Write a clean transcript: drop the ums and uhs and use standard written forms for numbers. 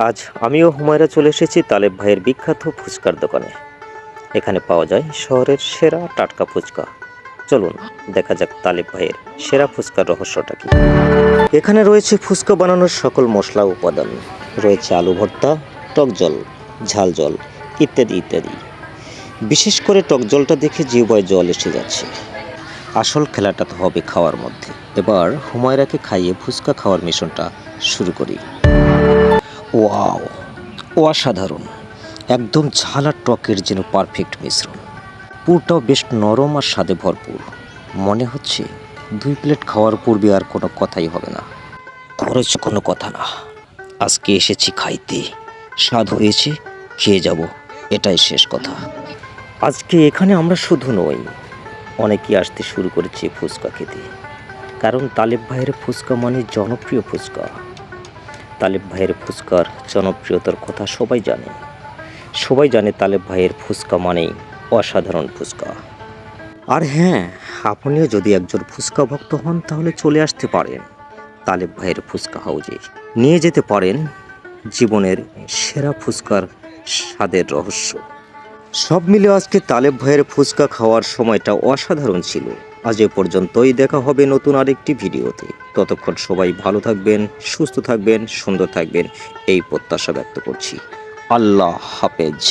আজ আমিও হুমায়রা চলে এসেছি তালেব ভাইয়ের বিখ্যাত ফুচকার দোকানে। এখানে পাওয়া যায় শহরের সেরা টাটকা ফুচকা। চলুন দেখা যাক তালেব ভাইয়ের সেরা ফুচকার রহস্যটা কি। এখানে রয়েছে ফুচকা বানানোর সকল মশলা উপাদান, রয়েছে আলু ভর্তা, টক জল, ঝাল জল ইত্যাদি ইত্যাদি। বিশেষ করে টক জলটা দেখে জিহ্বায় জল এসে যাচ্ছে। আসল খেলাটা তো হবে খাওয়ার মধ্যে। এবার হুমায়রাকে খাইয়ে ফুচকা খাওয়ার মিশনটা শুরু করি। ওয়াও, অসাধারণ! একদম ঝাল আর টকের যেন পারফেক্ট মিশ্রণ। পুরটাও বেশ নরম আর স্বাদে ভরপুর। মনে হচ্ছে 2 প্লেট খাওয়ার পূর্বে আর কোনো কথাই হবে না। খরচ কোনো কথা না, আজকে এসেছি খাইতে, স্বাদ হয়েছে, খেয়ে যাব, এটাই শেষ কথা। আজকে এখানে আমরা শুধু নই, অনেকেই আসতে শুরু করেছে ফুচকা খেতে। কারণ তালেব ভাইয়ের ফুচকা মানে জনপ্রিয় ফুচকা। তালেব ভাইয়ের ফুচকার জনপ্রিয়তার কথা সবাই জানে। সবাই জানে তালেব ভাইয়ের ফুচকা মানেই অসাধারণ ফুচকা। আর হ্যাঁ, আপনিও যদি একজন ফুচকা ভক্ত হন তাহলে চলে আসতে পারেন তালেব ভাইয়ের ফুচকা হাউজে। নিয়ে যেতে পারেন জীবনের সেরা ফুচকার স্বাদের রহস্য। সব মিলে আজকে তালেব ভাইয়ের ফুচকা খাওয়ার সময়টা অসাধারণ ছিল। আজ এ পর্যন্তই, দেখা হবে নতুন আরেকটি ভিডিওতে। ততক্ষণ সবাই ভালো থাকবেন, সুস্থ থাকবেন, সুন্দর থাকবেন, এই প্রত্যাশা ব্যক্ত করছি। আল্লাহ হাফেজ।